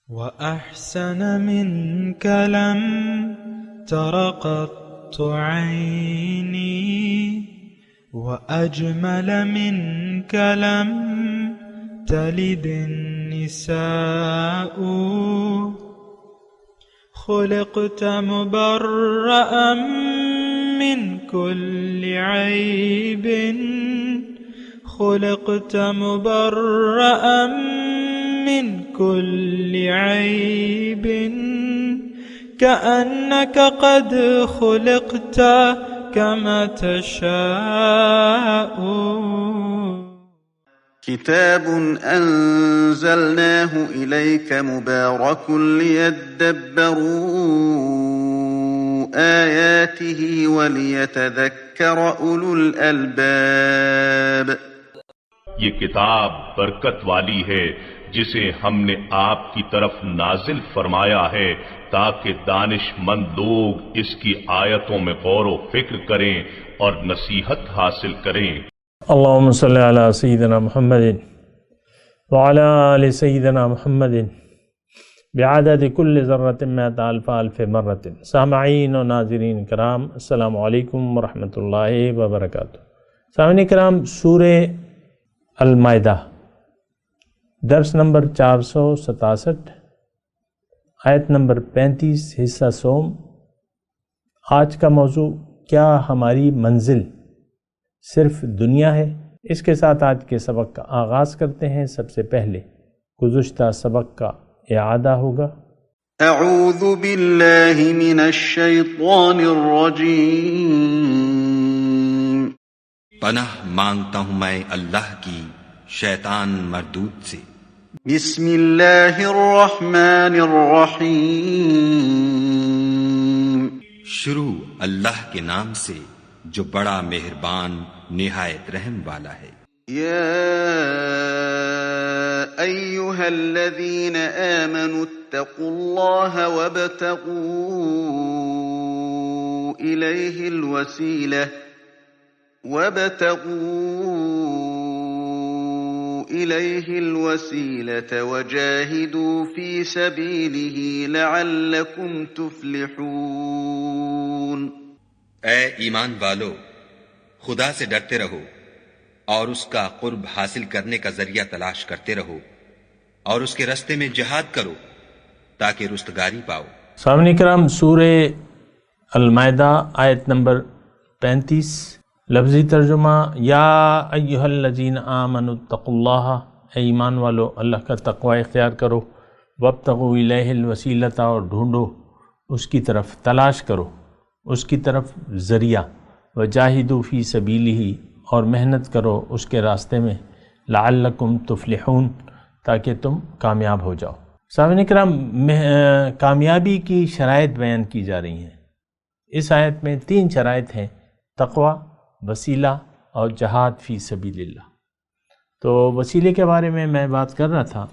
وأحسن منك لم تر قط عيني وأجمل منك لم تلد النساء خلقت مبرأ من كل عيب خلقت مبرأ من كل عيب كأنك قد خلقت كما تشاء. كتاب أنزلناه إليك مبارك ليدبروا آياته وليتذكر أولو الألباب. یہ کتاب برکت والی ہے جسے ہم نے آپ کی طرف نازل فرمایا ہے تاکہ دانش مند لوگ اس کی آیتوں میں غور و فکر کریں اور نصیحت حاصل کریں. اللهم صل على سيدنا محمد وعلى آل سيدنا محمد بعدد كل ذرة مئة ألف ألف مرة. سامعین و ناظرین کرام، السلام علیکم ورحمۃ اللہ وبرکاتہ. سامعین کرام، سورہ المائدہ درس نمبر 467 آیت نمبر 35 حصہ سوم. آج کا موضوع کیا ہماری منزل صرف دنیا ہے؟ اس کے ساتھ آج کے سبق کا آغاز کرتے ہیں. سب سے پہلے گزشتہ سبق کا اعادہ ہوگا. اعوذ باللہ من الشیطان الرجیم. پناہ مانگتا ہوں میں اللہ کی شیطان مردود سے. بسم اللہ الرحمن الرحیم. شروع اللہ کے نام سے جو بڑا مہربان نہایت رحم والا ہے. یا ایھا الذین آمنوا اتقوا اللہ وابتغوا الیہ الوسیلۃ وجاہدوا فی سبیلہ لعلکم تفلحون. اے ایمان والو، خدا سے ڈرتے رہو اور اس کا قرب حاصل کرنے کا ذریعہ تلاش کرتے رہو اور اس کے راستے میں جہاد کرو تاکہ رستگاری پاؤ. سامعین کرام، سورہ المائدہ آیت نمبر 35. لفظی ترجمہ: یا ایھا الذین آمنوا اتقوا اللہ، اے ایمان والو اللہ کا تقوی اختیار کرو. وابتغوا الیہ الوسیلۃ، اور ڈھونڈو اس کی طرف، تلاش کرو اس کی طرف ذریعہ. وجاہدوا فی سبیلہ، اور محنت کرو اس کے راستے میں. لعلکم تفلحون، تاکہ تم کامیاب ہو جاؤ. سامعین کرام، کامیابی کی شرائط بیان کی جا رہی ہیں. اس آیت میں 3 شرائط ہیں: تقوی، وسیلہ اور جہاد فی سبیل اللہ. تو وسیلے کے بارے میں بات کر رہا تھا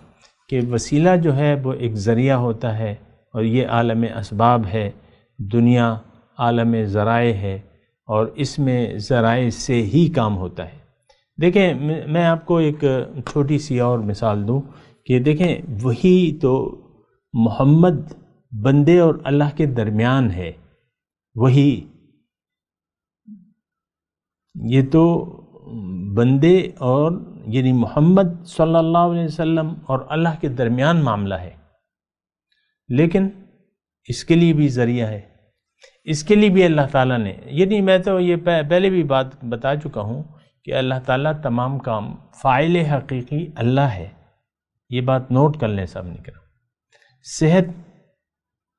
کہ وسیلہ جو ہے وہ ایک ذریعہ ہوتا ہے، اور یہ عالم اسباب ہے. دنیا عالم ذرائع ہے، اور اس میں ذرائع سے ہی کام ہوتا ہے. دیکھیں، میں آپ کو ایک چھوٹی سی اور مثال دوں کہ دیکھیں، وہی تو محمد بندے اور اللہ کے درمیان ہے. وہی یہ تو بندے اور یعنی محمد صلی اللہ علیہ وسلم اور اللہ کے درمیان معاملہ ہے، لیکن اس کے لیے بھی ذریعہ ہے. اس کے لیے بھی اللہ تعالیٰ نے، یعنی میں تو یہ پہلے بھی بات بتا چکا ہوں کہ اللہ تعالیٰ تمام کام فاعل حقیقی اللہ ہے. یہ بات نوٹ کر لیں سب نے. صحت،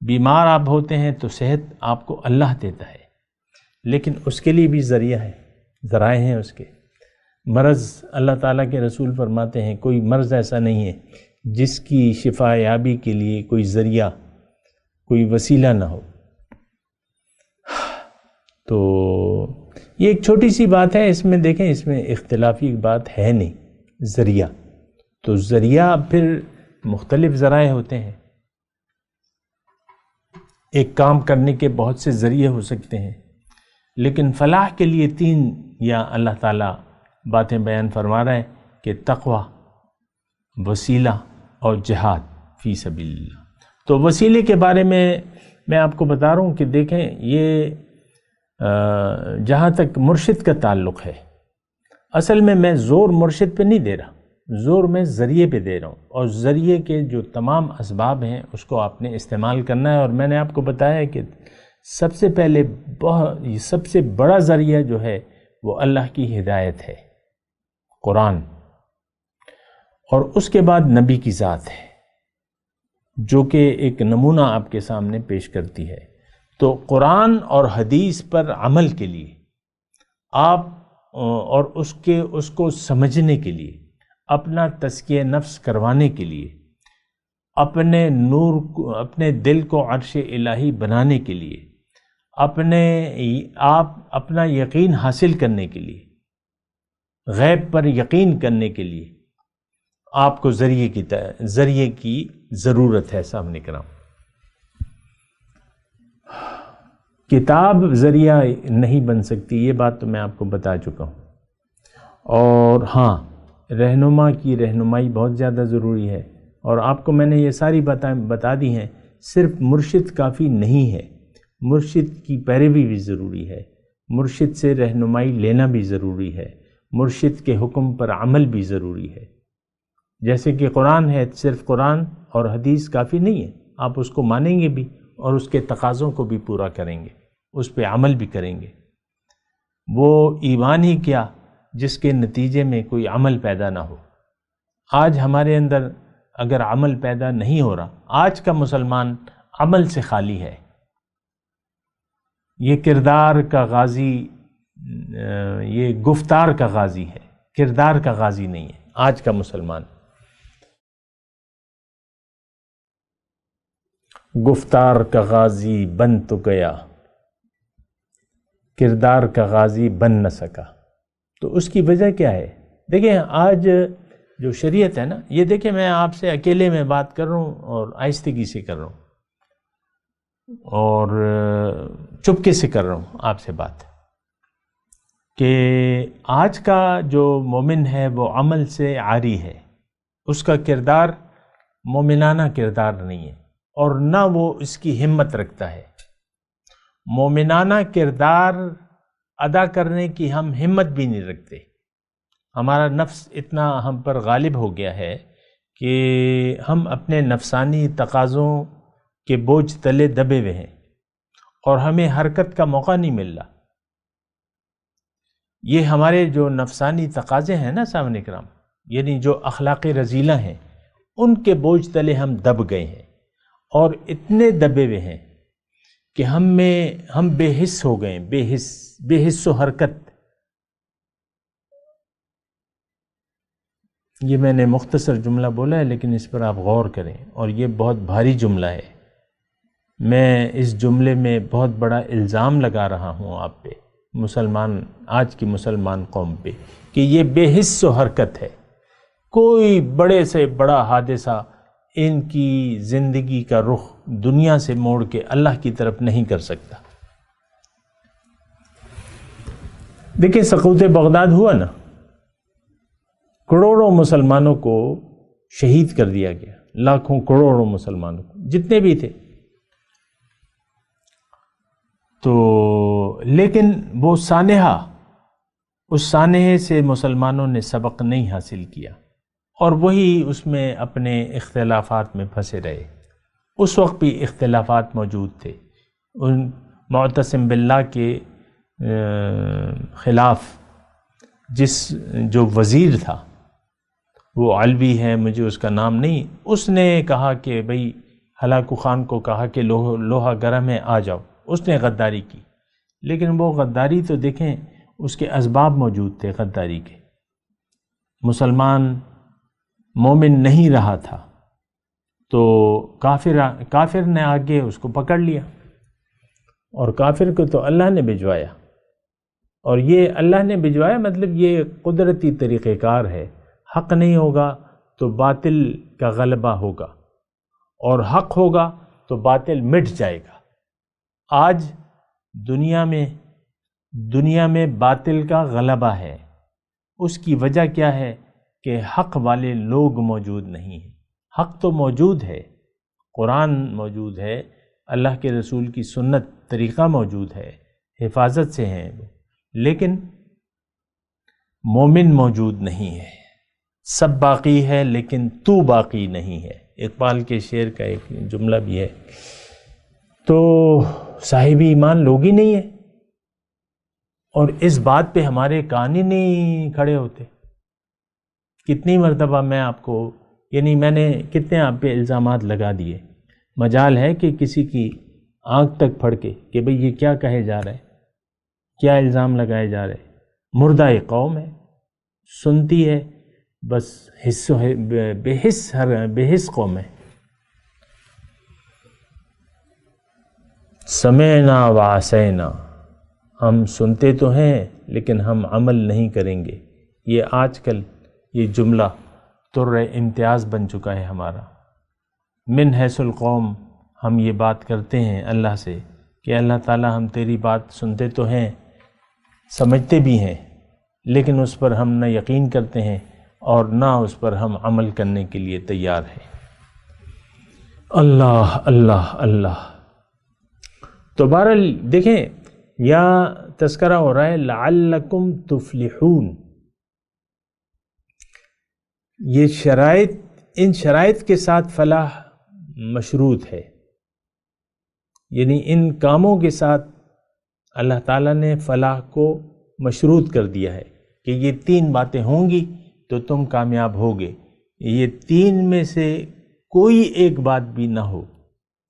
بیمار آپ ہوتے ہیں تو صحت آپ کو اللہ دیتا ہے، لیکن اس کے لیے بھی ذریعہ ہے، ذرائع ہیں اس کے. مرض، اللہ تعالیٰ کے رسول فرماتے ہیں کوئی مرض ایسا نہیں ہے جس کی شفا یابی کے لیے کوئی ذریعہ، کوئی وسیلہ نہ ہو. تو یہ ایک چھوٹی سی بات ہے. اس میں دیکھیں، اس میں اختلافی بات ہے نہیں. ذریعہ تو ذریعہ پھر مختلف ذرائع ہوتے ہیں. ایک کام کرنے کے بہت سے ذریعے ہو سکتے ہیں، لیکن فلاح کے لیے 3 یا اللہ تعالیٰ باتیں بیان فرما رہا ہے کہ تقوی، وسیلہ اور جہاد. فی سبیل اللہ۔ تو وسیلے کے بارے میں آپ کو بتا رہا ہوں کہ دیکھیں، یہ جہاں تک مرشد کا تعلق ہے، اصل میں زور مرشد پہ نہیں دے رہا، زور میں ذریعے پہ دے رہا ہوں، اور ذریعے کے جو تمام اسباب ہیں اس کو آپ نے استعمال کرنا ہے۔ اور میں نے آپ کو بتایا ہے کہ سب سے پہلے سب سے بڑا ذریعہ جو ہے وہ اللہ کی ہدایت ہے، قرآن، اور اس کے بعد نبی کی ذات ہے جو کہ ایک نمونہ آپ کے سامنے پیش کرتی ہے۔ تو قرآن اور حدیث پر عمل کے لیے آپ اور اس کو سمجھنے کے لیے، اپنا تزکیہ نفس کروانے کے لیے، اپنے نور کو، اپنے دل کو عرش الہی بنانے کے لیے، اپنا یقین حاصل کرنے کے لیے، غیب پر یقین کرنے کے لیے آپ کو ذریعے کی ضرورت ہے۔ سامنے کرام، کتاب ذریعہ نہیں بن سکتی، یہ بات تو میں آپ کو بتا چکا ہوں۔ اور ہاں، رہنما کی رہنمائی بہت زیادہ ضروری ہے، اور آپ کو میں نے یہ ساری بتا دی ہیں۔ صرف مرشد کافی نہیں ہے، مرشد کی پیروی بھی ضروری ہے، مرشد سے رہنمائی لینا بھی ضروری ہے، مرشد کے حکم پر عمل بھی ضروری ہے۔ جیسے کہ قرآن ہے، صرف قرآن اور حدیث کافی نہیں ہے، آپ اس کو مانیں گے بھی اور اس کے تقاضوں کو بھی پورا کریں گے، اس پہ عمل بھی کریں گے۔ وہ ایمان ہی کیا جس کے نتیجے میں کوئی عمل پیدا نہ ہو۔ آج ہمارے اندر اگر عمل پیدا نہیں ہو رہا، آج کا مسلمان عمل سے خالی ہے، یہ کردار کا غازی، یہ گفتار کا غازی ہے، کردار کا غازی نہیں ہے آج کا مسلمان۔ گفتار کا غازی بن تو گیا، کردار کا غازی بن نہ سکا۔ تو اس کی وجہ کیا ہے؟ دیکھیں، آج جو شریعت ہے نا، یہ دیکھیں میں آپ سے اکیلے میں بات کر رہا ہوں اور آہستگی سے کر رہا ہوں اور چپکے سے کر رہا ہوں آپ سے بات، کہ آج کا جو مومن ہے وہ عمل سے عاری ہے، اس کا کردار مومنانہ کردار نہیں ہے، اور نہ وہ اس کی ہمت رکھتا ہے۔ مومنانہ کردار ادا کرنے کی ہم ہمت بھی نہیں رکھتے، ہمارا نفس اتنا ہم پر غالب ہو گیا ہے کہ ہم اپنے نفسانی تقاضوں کے بوجھ تلے دبے ہوئے ہیں، اور ہمیں حرکت کا موقع نہیں مل رہا۔ یہ ہمارے جو نفسانی تقاضے ہیں نا سامنے کرام، یعنی جو اخلاقی رذیلہ ہیں، ان کے بوجھ تلے ہم دب گئے ہیں، اور اتنے دبے ہوئے ہیں کہ ہم بے حس ہو گئے، بے حس و حرکت۔ یہ میں نے مختصر جملہ بولا ہے، لیکن اس پر آپ غور کریں، اور یہ بہت بھاری جملہ ہے۔ میں اس جملے میں بہت بڑا الزام لگا رہا ہوں آپ پہ، مسلمان، آج کی مسلمان قوم پہ، کہ یہ بے حس و حرکت ہے۔ کوئی بڑے سے بڑا حادثہ ان کی زندگی کا رخ دنیا سے موڑ کے اللہ کی طرف نہیں کر سکتا۔ دیکھیں، سقوط بغداد ہوا نا، کروڑوں مسلمانوں کو شہید کر دیا گیا، لاکھوں کروڑوں مسلمانوں کو، جتنے بھی تھے۔ تو لیکن وہ سانحہ، اس سانحے سے مسلمانوں نے سبق نہیں حاصل کیا، اور وہی اس میں اپنے اختلافات میں پھنسے رہے۔ اس وقت بھی اختلافات موجود تھے، ان معتصم باللہ کے خلاف جو وزیر تھا، وہ علوی ہے، مجھے اس کا نام نہیں، اس نے کہا کہ بھئی ہلاکو خان کو کہا کہ لوہا گرم ہے، آ جاؤ، اس نے غداری کی۔ لیکن وہ غداری تو دیکھیں، اس کے اسباب موجود تھے غداری کے۔ مسلمان مومن نہیں رہا تھا، تو کافر نے آگے اس کو پکڑ لیا، اور کافر کو تو اللہ نے بھجوایا، اور یہ اللہ نے بھجوایا مطلب یہ قدرتی طریقہ کار ہے۔ حق نہیں ہوگا تو باطل کا غلبہ ہوگا، اور حق ہوگا تو باطل مٹ جائے گا۔ آج دنیا میں باطل کا غلبہ ہے۔ اس کی وجہ کیا ہے؟ کہ حق والے لوگ موجود نہیں ہیں، حق تو موجود ہے، قرآن موجود ہے، اللہ کے رسول کی سنت طریقہ موجود ہے، حفاظت سے ہیں وہ، لیکن مومن موجود نہیں ہے۔ سب باقی ہے لیکن تو باقی نہیں ہے، اقبال کے شعر کا ایک جملہ بھی ہے۔ تو صاحب ایمان لوگ ہی نہیں ہیں، اور اس بات پہ ہمارے کان ہی نہیں کھڑے ہوتے۔ کتنی مرتبہ میں آپ کو، یعنی میں نے کتنے آپ پہ الزامات لگا دیے، مجال ہے کہ کسی کی آنکھ تک پھڑ کے کہ بھئی یہ کیا کہے جا رہا ہے، کیا الزام لگائے جا رہے۔ مردہ قوم ہے، سنتی ہے بس، بے حس قوم ہے۔ سمعنا وعصینا، ہم سنتے تو ہیں لیکن ہم عمل نہیں کریں گے۔ یہ آج کل یہ جملہ طر امتیاز بن چکا ہے ہمارا۔ من حیث القوم ہم یہ بات کرتے ہیں اللہ سے کہ اللہ تعالیٰ ہم تیری بات سنتے تو ہیں، سمجھتے بھی ہیں، لیکن اس پر ہم نہ یقین کرتے ہیں اور نہ اس پر ہم عمل کرنے کے لیے تیار ہیں۔ اللہ اللہ اللہ۔ تو بہرحال دیکھیں، یا تذکرہ ہو رہا ہے لعلکم تفلحون۔ یہ شرائط، ان شرائط کے ساتھ فلاح مشروط ہے، یعنی ان کاموں کے ساتھ اللہ تعالیٰ نے فلاح کو مشروط کر دیا ہے کہ یہ 3 باتیں ہوں گی تو تم کامیاب ہوگے۔ یہ 3 میں سے کوئی ایک بات بھی نہ ہو،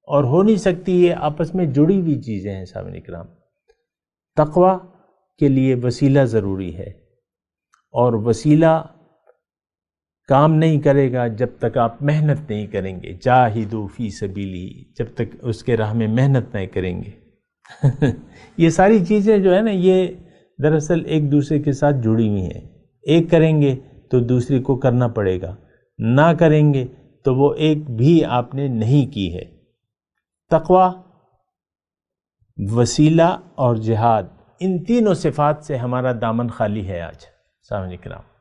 اور ہو نہیں سکتی، یہ آپس میں جڑی ہوئی چیزیں ہیں سامعین کرام۔ تقوی کے لیے وسیلہ ضروری ہے، اور وسیلہ کام نہیں کرے گا جب تک آپ محنت نہیں کریں گے۔ جاہدوا فی سبیلہ، جب تک اس کے راہ میں محنت نہیں کریں گے۔ یہ ساری چیزیں جو ہے نا، یہ دراصل ایک دوسرے کے ساتھ جڑی ہوئی ہیں۔ ایک کریں گے تو دوسری کو کرنا پڑے گا، نہ کریں گے تو وہ ایک بھی آپ نے نہیں کی ہے۔ تقوی، وسیلہ اور جہاد، ان تینوں صفات سے ہمارا دامن خالی ہے آج سامعین کرام۔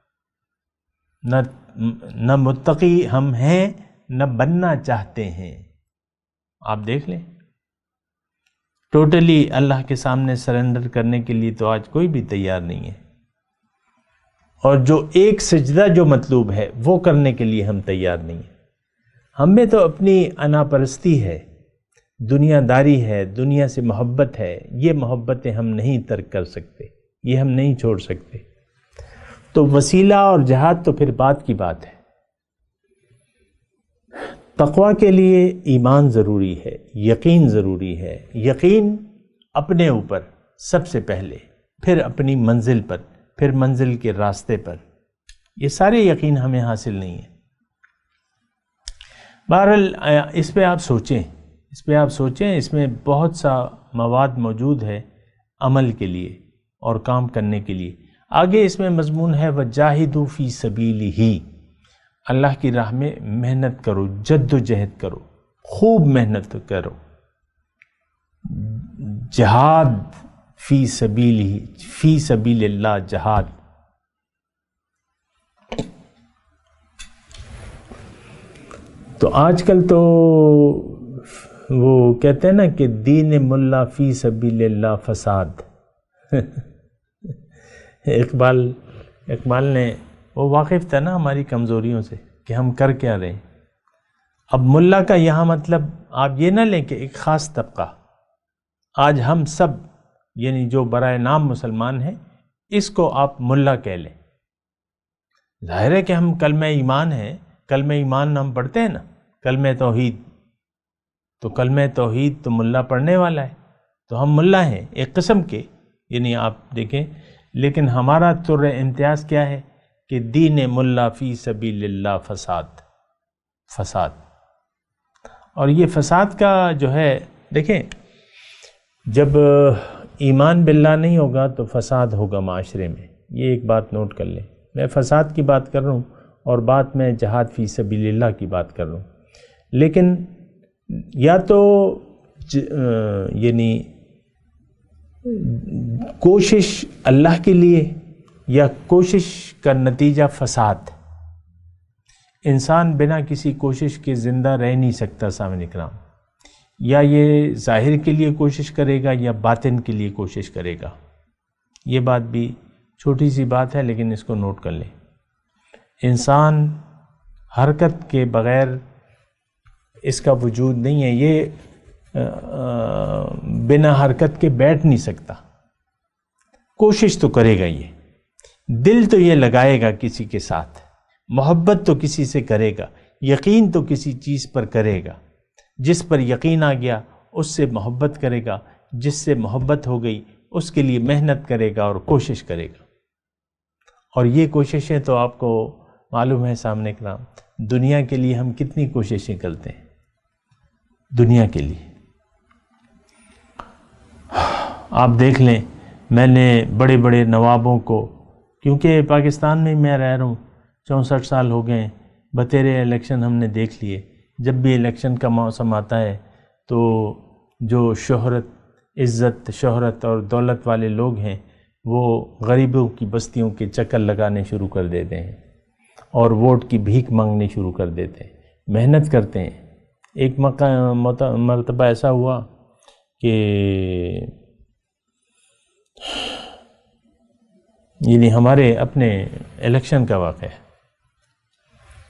نہ متقی ہم ہیں، نہ بننا چاہتے ہیں۔ آپ دیکھ لیں، ٹوٹلی اللہ کے سامنے سرنڈر کرنے کے لیے تو آج کوئی بھی تیار نہیں ہے، اور جو ایک سجدہ جو مطلوب ہے وہ کرنے کے لیے ہم تیار نہیں ہیں۔ ہم میں تو اپنی انا پرستی ہے، دنیا داری ہے، دنیا سے محبت ہے، یہ محبتیں ہم نہیں ترک کر سکتے، یہ ہم نہیں چھوڑ سکتے۔ تو وسیلہ اور جہاد تو پھر بات کی بات ہے۔ تقوی کے لیے ایمان ضروری ہے، یقین ضروری ہے۔ یقین اپنے اوپر سب سے پہلے، پھر اپنی منزل پر، پھر منزل کے راستے پر۔ یہ سارے یقین ہمیں حاصل نہیں ہے۔ بہرحال اس پہ آپ سوچیں، اس میں بہت سا مواد موجود ہے عمل کے لیے اور کام کرنے کے لیے۔ آگے اس میں مضمون ہے وَجَاهِدُوا فِي سَبِيلِهِ، اللہ کی راہ میں محنت کرو، جد و جہد کرو، خوب محنت کرو۔ جہاد فی سبیل اللہ، جہاد۔ تو آج کل تو وہ کہتے ہیں نا کہ دین ملا فی سبیل اللہ فساد۔ اقبال نے، وہ واقف تھا نا ہماری کمزوریوں سے کہ ہم کر کیا رہے ہیں۔ اب ملا کا یہاں مطلب آپ یہ نہ لیں کہ ایک خاص طبقہ، آج ہم سب یعنی جو برائے نام مسلمان ہیں اس کو آپ ملا کہہ لیں۔ ظاہر ہے کہ ہم کلمہ ایمان ہیں، کلمہ ایمان ہم پڑھتے ہیں نا، کلمہ توحید، تو کلمہ توحید تو ملا پڑھنے والا ہے، تو ہم ملا ہیں ایک قسم کے، یعنی آپ دیکھیں۔ لیکن ہمارا طر امتیاز کیا ہے کہ دین ملا فی سبیل اللہ فساد۔ اور یہ فساد کا جو ہے، دیکھیں جب ایمان باللہ نہیں ہوگا تو فساد ہوگا معاشرے میں، یہ ایک بات نوٹ کر لیں۔ میں فساد کی بات کر رہا ہوں اور بات میں جہاد فی سبیل اللہ کی بات کر رہا ہوں، لیکن یا تو یعنی کوشش اللہ کے لیے یا کوشش کا نتیجہ فساد، انسان بنا کسی کوشش کے زندہ رہ نہیں سکتا سامنے کرام، یا یہ ظاہر کے لیے کوشش کرے گا یا باطن کے لیے کوشش کرے گا۔ یہ بات بھی چھوٹی سی بات ہے لیکن اس کو نوٹ کر لیں۔ انسان حرکت کے بغیر اس کا وجود نہیں ہے، یہ بنا حرکت کے بیٹھ نہیں سکتا۔ کوشش تو کرے گا، یہ دل تو یہ لگائے گا کسی کے ساتھ، محبت تو کسی سے کرے گا، یقین تو کسی چیز پر کرے گا، جس پر یقین آ گیا اس سے محبت کرے گا، جس سے محبت ہو گئی اس کے لیے محنت کرے گا اور کوشش کرے گا۔ اور یہ کوششیں تو آپ کو معلوم ہے سامنے کرام، دنیا کے لیے ہم کتنی کوششیں کرتے ہیں، دنیا کے لیے۔ آپ دیکھ لیں، میں نے بڑے بڑے نوابوں کو، کیونکہ پاکستان میں میں رہ رہا ہوں 64 سال ہو گئے ہیں، بتیرے الیکشن ہم نے دیکھ لیے۔ جب بھی الیکشن کا موسم آتا ہے تو جو عزت شہرت اور دولت والے لوگ ہیں وہ غریبوں کی بستیوں کے چکر لگانے شروع کر دیتے ہیں اور ووٹ کی بھیک مانگنے شروع کر دیتے ہیں، محنت کرتے ہیں۔ ایک مرتبہ ایسا ہوا کہ یعنی ہمارے اپنے الیکشن کا واقعہ ہے،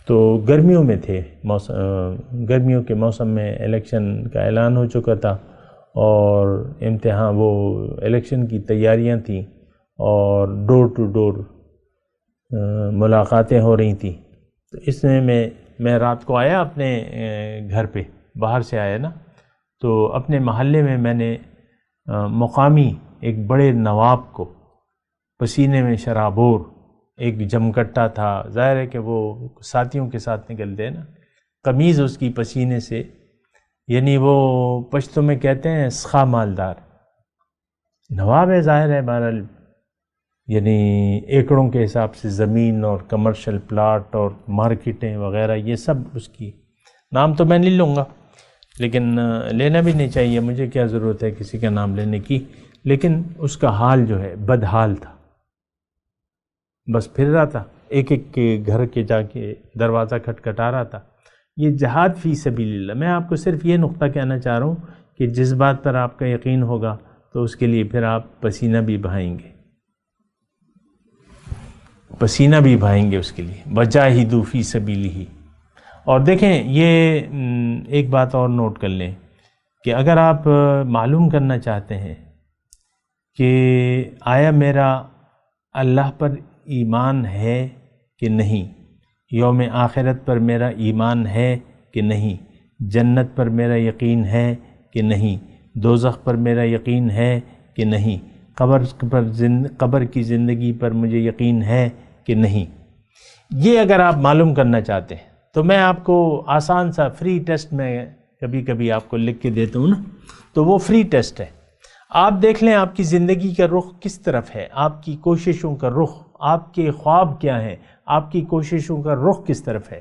تو گرمیوں میں تھے، گرمیوں کے موسم میں الیکشن کا اعلان ہو چکا تھا اور امتحان وہ الیکشن کی تیاریاں تھیں اور ڈور ٹو ڈور ملاقاتیں ہو رہی تھیں۔ تو اس میں رات کو آیا اپنے گھر پہ، باہر سے آیا نا، تو اپنے محلے میں نے مقامی ایک بڑے نواب کو پسینے میں شرابور، ایک جمکٹا تھا، ظاہر ہے کہ وہ ساتھیوں کے ساتھ نکلتے ہیں نا، قمیض اس کی پسینے سے، یعنی وہ پشتو میں کہتے ہیں سخا مالدار نواب ہے، ظاہر ہے بہرحال، یعنی ایکڑوں کے حساب سے زمین اور کمرشل پلاٹ اور مارکیٹیں وغیرہ، یہ سب اس کی، نام تو میں نہیں لوں گا لیکن لینا بھی نہیں چاہیے، مجھے کیا ضرورت ہے کسی کا نام لینے کی، لیکن اس کا حال جو ہے بدحال تھا، بس پھر رہا تھا، ایک ایک کے گھر کے جا کے دروازہ کھٹکھٹا رہا تھا۔ یہ جہاد فی سبیل اللہ۔ میں آپ کو صرف یہ نقطہ کہنا چاہ رہا ہوں کہ جس بات پر آپ کا یقین ہوگا تو اس کے لیے پھر آپ پسینہ بھی بہائیں گے، پسینہ بھی بہائیں گے اس کے لیے، وجاہدوا فی سبیلہ۔ اور دیکھیں، یہ ایک بات اور نوٹ کر لیں کہ اگر آپ معلوم کرنا چاہتے ہیں کہ آیا میرا اللہ پر ایمان ہے کہ نہیں، یوم آخرت پر میرا ایمان ہے کہ نہیں، جنت پر میرا یقین ہے کہ نہیں، دوزخ پر میرا یقین ہے کہ نہیں، قبر کی زندگی پر مجھے یقین ہے کہ نہیں، یہ اگر آپ معلوم کرنا چاہتے ہیں تو میں آپ کو آسان سا فری ٹیسٹ میں کبھی کبھی آپ کو لکھ کے دیتا ہوں نا، تو وہ فری ٹیسٹ ہے۔ آپ دیکھ لیں آپ کی زندگی کا رخ کس طرف ہے، آپ کی کوششوں کا رخ، آپ کے خواب کیا ہیں، آپ کی کوششوں کا رخ کس طرف ہے،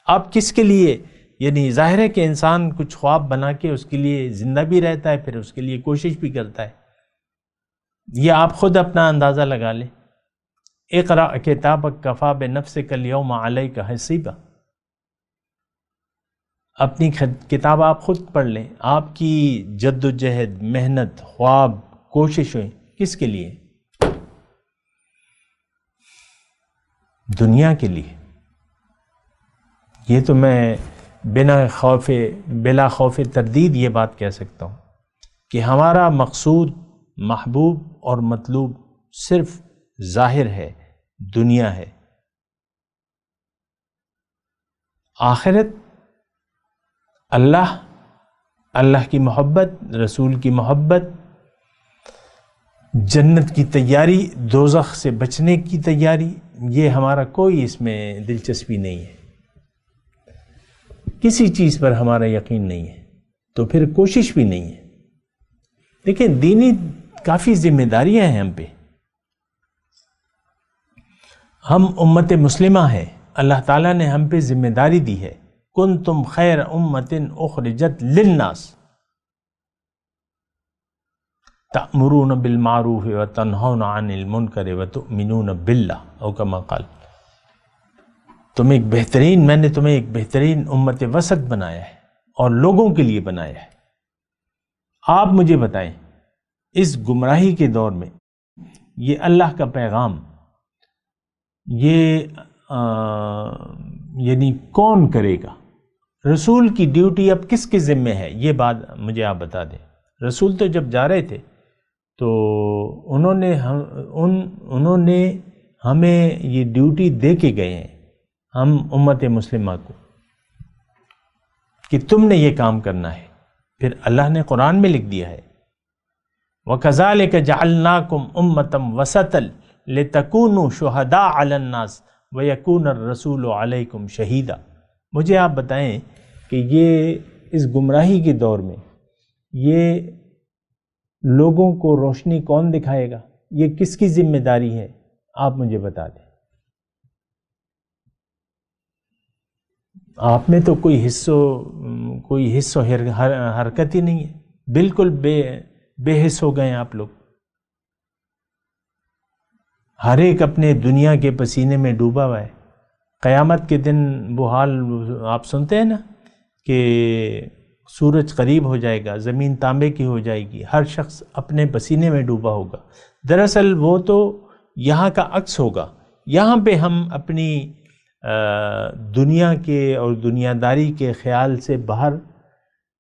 آپ کس کے لیے، یعنی ظاہر ہے کہ انسان کچھ خواب بنا کے اس کے لیے زندہ بھی رہتا ہے، پھر اس کے لیے کوشش بھی کرتا ہے۔ یہ آپ خود اپنا اندازہ لگا لیں۔ اقرأ کتابک کفی بنفسک اليوم علیک حسیبا، اپنی کتاب آپ خود پڑھ لیں، آپ کی جد و جہد، محنت، خواب، کوششیں کس کے لیے؟ دنیا کے لیے۔ یہ تو میں بلا خوف تردید یہ بات کہہ سکتا ہوں کہ ہمارا مقصود، محبوب اور مطلوب صرف ظاہر ہے، دنیا ہے۔ آخرت، اللہ کی محبت، رسول کی محبت، جنت کی تیاری، دوزخ سے بچنے کی تیاری، یہ ہمارا کوئی اس میں دلچسپی نہیں ہے، کسی چیز پر ہمارا یقین نہیں ہے، تو پھر کوشش بھی نہیں ہے۔ دیکھیں، دینی کافی ذمہ داریاں ہیں ہم پہ، ہم امت مسلمہ ہیں، اللہ تعالیٰ نے ہم پہ ذمہ داری دی ہے، کنتم خیر امت اخرجت للناس تأمرون بالمعروف وتنہون عن المنکر وتؤمنون باللہ، او کما قال۔ میں نے تمہیں ایک بہترین امت وسط بنایا ہے اور لوگوں کے لیے بنایا ہے۔ آپ مجھے بتائیں اس گمراہی کے دور میں یہ اللہ کا پیغام یہ یعنی کون کرے گا؟ رسول کی ڈیوٹی اب کس کے ذمہ ہے؟ یہ بات مجھے آپ بتا دیں۔ رسول تو جب جا رہے تھے تو انہوں نے ہمیں یہ ڈیوٹی دے کے گئے ہیں، ہم امت مسلمہ کو، کہ تم نے یہ کام کرنا ہے۔ پھر اللہ نے قرآن میں لکھ دیا ہے وَكَذَلِكَ جَعَلْنَاكُمْ أُمَّةً وَسَطًا لِتَكُونُوا شُهَدَاءَ عَلَى النَّاسِ وَيَكُونَ الرَّسُولُ عَلَيْكُمْ شَهِيدًا۔ مجھے آپ بتائیں کہ یہ اس گمراہی کے دور میں یہ لوگوں کو روشنی کون دکھائے گا؟ یہ کس کی ذمہ داری ہے؟ آپ مجھے بتا دیں۔ آپ میں تو کوئی حص و حرکت ہی نہیں ہے، بالکل بے حص ہو گئے ہیں آپ لوگ۔ ہر ایک اپنے دنیا کے پسینے میں ڈوبا ہوا ہے۔ قیامت کے دن وہ حال آپ سنتے ہیں نا کہ سورج قریب ہو جائے گا، زمین تانبے کی ہو جائے گی، ہر شخص اپنے پسینے میں ڈوبا ہوگا۔ دراصل وہ تو یہاں کا عکس ہوگا۔ یہاں پہ ہم اپنی دنیا کے اور دنیا داری کے خیال سے باہر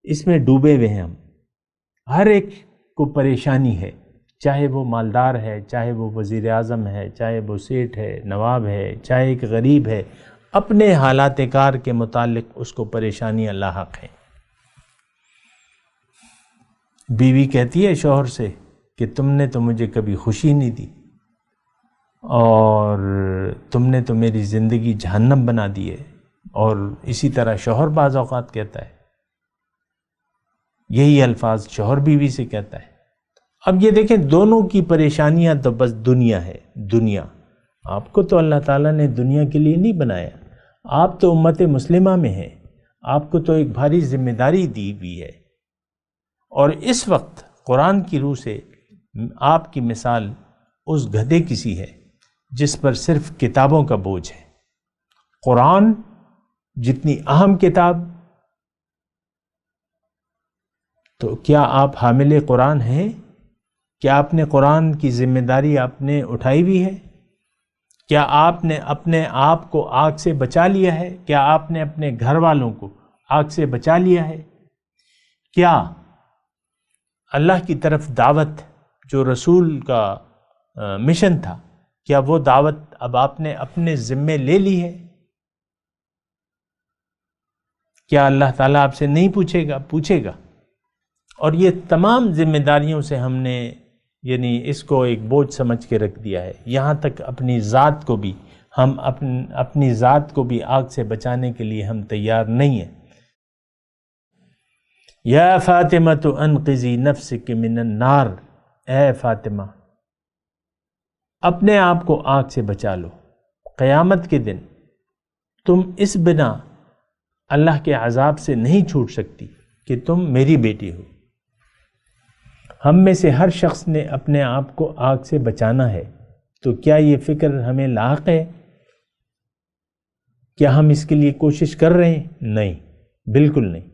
اس میں ڈوبے ہوئے ہیں ہم۔ ہر ایک کو پریشانی ہے، چاہے وہ مالدار ہے، چاہے وہ وزیر اعظم ہے، چاہے وہ سیٹھ ہے، نواب ہے، چاہے ایک غریب ہے، اپنے حالات کار کے متعلق اس کو پریشانیاں لاحق ہیں۔ بیوی کہتی ہے شوہر سے کہ تم نے تو مجھے کبھی خوشی نہیں دی اور تم نے تو میری زندگی جہنم بنا دی ہے، اور اسی طرح شوہر بعض اوقات کہتا ہے، یہی الفاظ شوہر بیوی سے کہتا ہے۔ اب یہ دیکھیں دونوں کی پریشانیاں تو بس دنیا ہے، دنیا۔ آپ کو تو اللہ تعالیٰ نے دنیا کے لیے نہیں بنایا، آپ تو امت مسلمہ میں ہیں، آپ کو تو ایک بھاری ذمہ داری دی ہوئی ہے۔ اور اس وقت قرآن کی روح سے آپ کی مثال اس گدھے کی سی ہے جس پر صرف کتابوں کا بوجھ ہے۔ قرآن جتنی اہم کتاب، تو کیا آپ حامل قرآن ہیں؟ کیا آپ نے قرآن کی ذمہ داری آپ نے اٹھائی ہوئی ہے؟ کیا آپ نے اپنے آپ کو آگ سے بچا لیا ہے؟ کیا آپ نے اپنے گھر والوں کو آگ سے بچا لیا ہے؟ کیا اللہ کی طرف دعوت جو رسول کا مشن تھا، کیا وہ دعوت اب آپ نے اپنے ذمے لے لی ہے؟ کیا اللہ تعالیٰ آپ سے نہیں پوچھے گا؟ پوچھے گا۔ اور یہ تمام ذمہ داریوں سے ہم نے یعنی اس کو ایک بوجھ سمجھ کے رکھ دیا ہے، یہاں تک اپنی ذات کو بھی ہم اپنی ذات کو بھی آگ سے بچانے کے لیے ہم تیار نہیں ہیں۔ یا فاطمہ انقذی نفسک من النار، اے فاطمہ اپنے آپ کو آگ سے بچا لو۔ قیامت کے دن تم اس بنا اللہ کے عذاب سے نہیں چھوٹ سکتی کہ تم میری بیٹی ہو۔ ہم میں سے ہر شخص نے اپنے آپ کو آگ سے بچانا ہے، تو کیا یہ فکر ہمیں لاحق ہے؟ کیا ہم اس کے لیے کوشش کر رہے ہیں؟ نہیں، بالکل نہیں۔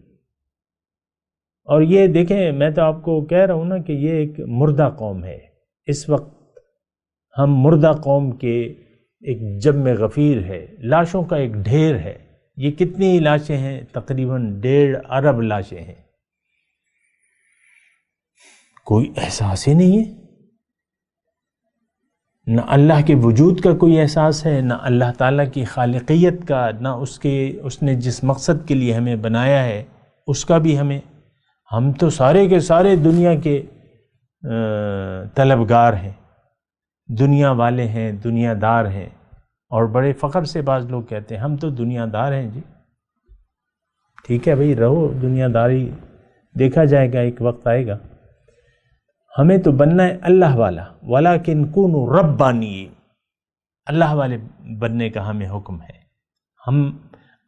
اور یہ دیکھیں، میں تو آپ کو کہہ رہا ہوں نا کہ یہ ایک مردہ قوم ہے۔ اس وقت ہم مردہ قوم کے ایک جم غفیر ہے، لاشوں کا ایک ڈھیر ہے۔ یہ کتنی لاشیں ہیں؟ تقریباً 1.5 ارب لاشیں ہیں۔ کوئی احساس ہی نہیں ہے، نہ اللہ کے وجود کا کوئی احساس ہے، نہ اللہ تعالیٰ کی خالقیت کا، نہ اس نے جس مقصد کے لیے ہمیں بنایا ہے اس کا بھی ہم تو سارے کے سارے دنیا کے طلبگار ہیں، دنیا والے ہیں، دنیا دار ہیں، اور بڑے فخر سے بعض لوگ کہتے ہیں ہم تو دنیا دار ہیں جی۔ ٹھیک ہے بھئی، رہو دنیا داری، دیکھا جائے گا، ایک وقت آئے گا ہمیں تو بننا ہے اللہ والا۔ وَلَكِنْ كُونُوا رَبَّانِيِّينَ، اللہ والے بننے کا ہمیں حکم ہے۔ ہم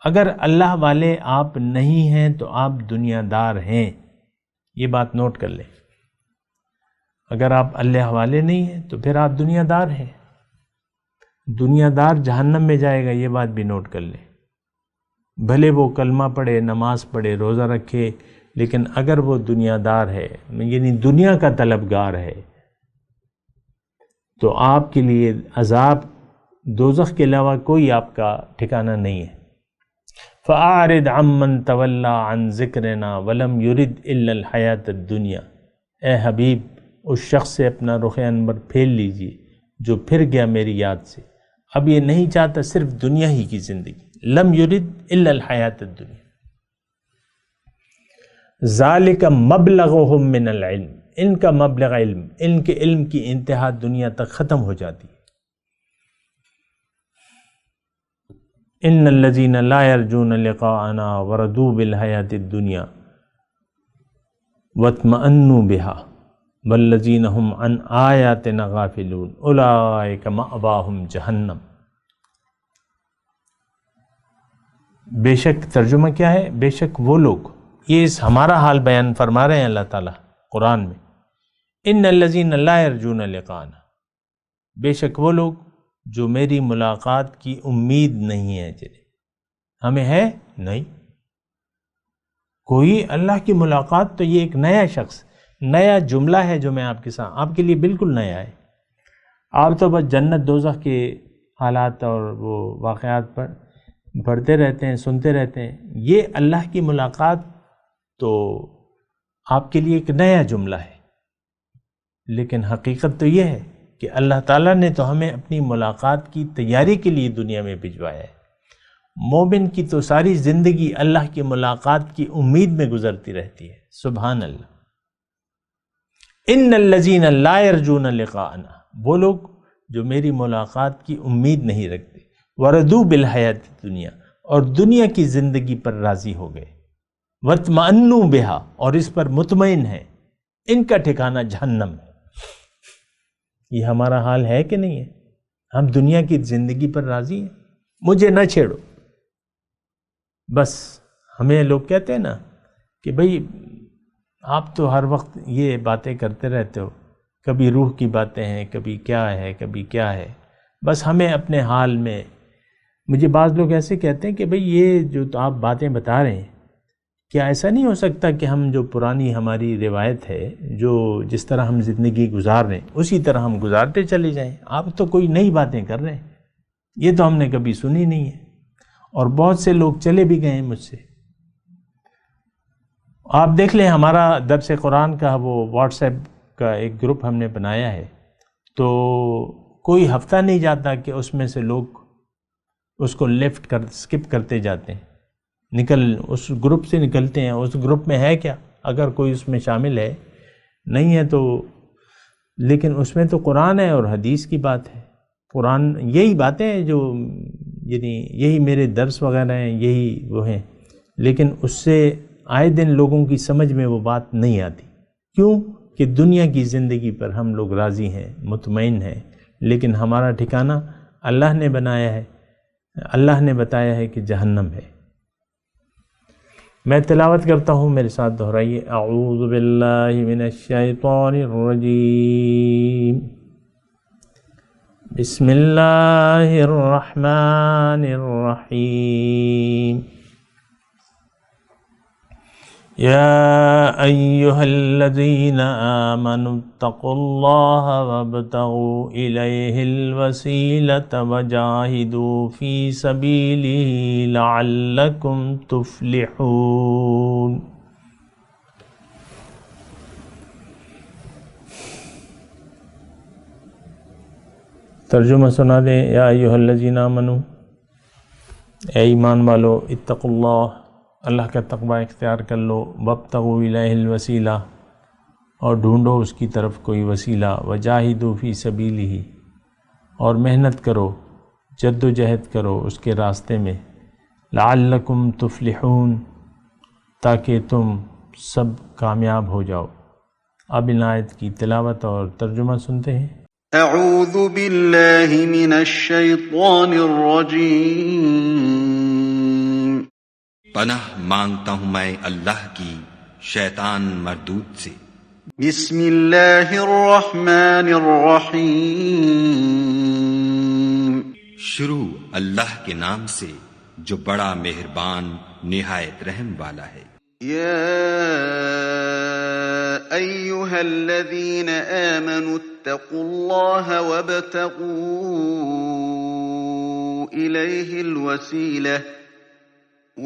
اگر اللہ والے آپ نہیں ہیں تو آپ دنیا دار ہیں، یہ بات نوٹ کر لیں۔ اگر آپ اللہ والے نہیں ہیں تو پھر آپ دنیا دار ہیں۔ دنیا دار جہنم میں جائے گا، یہ بات بھی نوٹ کر لیں. بھلے وہ کلمہ پڑھے، نماز پڑھے، روزہ رکھے، لیکن اگر وہ دنیا دار ہے، یعنی دنیا کا طلبگار ہے، تو آپ کے لیے عذاب دوزخ کے علاوہ کوئی آپ کا ٹھکانہ نہیں ہے. فَأَعْرِضْ عَمَّنْ تَوَلَّى عَنْ ذِكْرِنَا وَلَمْ يُرِدْ إِلَّا الْحَيَاةَ الدُّنْيَا. اے حبیب اس شخص سے اپنا رخ انور پھیر لیجیے جو پھر گیا میری یاد سے، اب یہ نہیں چاہتا صرف دنیا ہی کی زندگی. لم یرد الا الحیات الدنیا. ذالک مبلغہم من العلم، ان کا مبلغ علم، ان کے علم کی انتہا دنیا تک ختم ہو جاتی ہے. ان الذین لا یرجون لقاءنا وردوا بالحیات الدنیا واطمأنوا بها والذین هم عن آیاتنا غافلون اولئک مأواہم جہنم. بے شک ترجمہ کیا ہے؟ بے شک وہ لوگ، یہ ہمارا حال بیان فرما رہے ہیں اللہ تعالیٰ قرآن میں. ان الذین لا یرجون لقاءنا، بے شک وہ لوگ جو میری ملاقات کی امید نہیں ہے. جنہیں ہمیں ہے نہیں کوئی اللہ کی ملاقات. تو یہ ایک نیا شخص، نیا جملہ ہے جو میں آپ کے ساتھ، آپ کے لیے بالکل نیا ہے. آپ تو بس جنت دوزخ کے حالات اور وہ واقعات پر پڑھتے رہتے ہیں، سنتے رہتے ہیں. یہ اللہ کی ملاقات تو آپ کے لیے ایک نیا جملہ ہے، لیکن حقیقت تو یہ ہے کہ اللہ تعالیٰ نے تو ہمیں اپنی ملاقات کی تیاری کے لیے دنیا میں بھجوایا ہے. مومن کی تو ساری زندگی اللہ کی ملاقات کی امید میں گزرتی رہتی ہے. سبحان اللہ. ان الذین لا یرجون لقاءنا، وہ لوگ جو میری ملاقات کی امید نہیں رکھتے. وردوا بالحیات الدنیا، اور دنیا کی زندگی پر راضی ہو گئے. واطمأنوا بہا، اور اس پر مطمئن ہے. ان کا ٹھکانہ جہنم ہے. یہ ہمارا حال ہے کہ نہیں ہے؟ ہم دنیا کی زندگی پر راضی ہیں. مجھے نہ چھیڑو بس. ہمیں لوگ کہتے ہیں نا کہ بھئی آپ تو ہر وقت یہ باتیں کرتے رہتے ہو، کبھی روح کی باتیں ہیں، کبھی کیا ہے، کبھی کیا ہے، بس ہمیں اپنے حال میں. مجھے بعض لوگ ایسے کہتے ہیں کہ بھئی یہ جو آپ باتیں بتا رہے ہیں، کیا ایسا نہیں ہو سکتا کہ ہم جو پرانی ہماری روایت ہے، جو جس طرح ہم زندگی گزار رہے ہیں اسی طرح ہم گزارتے چلے جائیں؟ آپ تو کوئی نئی باتیں کر رہے ہیں، یہ تو ہم نے کبھی سنی نہیں ہے. اور بہت سے لوگ چلے بھی گئے ہیں مجھ سے. آپ دیکھ لیں ہمارا درس قرآن کا وہ واٹس ایپ کا ایک گروپ ہم نے بنایا ہے، تو کوئی ہفتہ نہیں جاتا کہ اس میں سے لوگ اس کو سکپ کرتے جاتے ہیں، اس گروپ سے نکلتے ہیں. اس گروپ میں ہے کیا؟ اگر کوئی اس میں شامل ہے، نہیں ہے تو، لیکن اس میں تو قرآن ہے اور حدیث کی بات ہے. قرآن یہی باتیں ہیں جو یعنی یہی میرے درس وغیرہ ہیں، یہی وہ ہیں، لیکن اس سے آئے دن لوگوں کی سمجھ میں وہ بات نہیں آتی. کیوں؟ کہ دنیا کی زندگی پر ہم لوگ راضی ہیں، مطمئن ہیں، لیکن ہمارا ٹھکانہ اللہ نے بنایا ہے، اللہ نے بتایا ہے کہ جہنم ہے. میں تلاوت کرتا ہوں، میرے ساتھ دہرائیے. اعوذ باللہ من الشیطان الرجیم، بسم اللہ الرحمن الرحیم. یا ایہا الذین آمنوا اتقوا اللہ وابتغوا الیہ الوسیلۃ وجاہدوا فی سبیلہ لعلکم تفلحون. ترجمہ سنا دیں. یا ایہا الذین آمنوا، اے ایمان والو، اتقوا اللہ، اللہ کا تقوی اختیار کر لو. وابتغوا الیہ الوسیلہ، اور ڈھونڈو اس کی طرف کوئی وسیلہ. وجاہدوا فی سبیلہ، اور محنت کرو، جد و جہد کرو اس کے راستے میں. لعلکم تفلحون، تاکہ تم سب کامیاب ہو جاؤ. اب ان آیت کی تلاوت اور ترجمہ سنتے ہیں. اعوذ باللہ من الشیطان الرجیم. پناہ مانگتا ہوں میں اللہ کی شیطان مردود سے. بسم اللہ الرحمن الرحیم. شروع اللہ کے نام سے جو بڑا مہربان نہایت رحم والا ہے۔ يا أيها الذين آمنوا اتقوا الله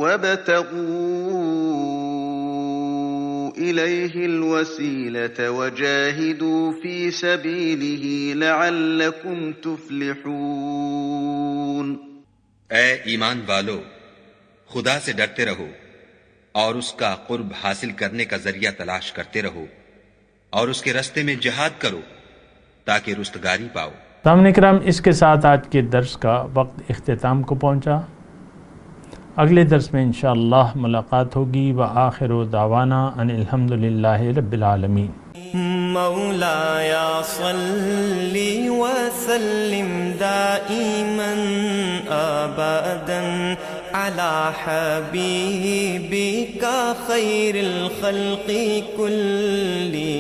وابتغوا إليه الوسيلة وجاهدوا في سبيله لعلكم تفلحون۔ اے ایمان والو، خدا سے ڈرتے رہو اور اس کا قرب حاصل کرنے کا ذریعہ تلاش کرتے رہو اور اس کے رستے میں جہاد کرو تاکہ رستگاری پاؤ۔ سامعین کرام، اس کے ساتھ آج کے درس کا وقت اختتام کو پہنچا۔ اگلے درس میں انشاءاللہ ملاقات ہوگی۔ وآخر دعوانا ان الحمدللہ رب العالمین۔ مولایا صلی وسلم دائما ابدا على حبيبك خير الخلق كلهم۔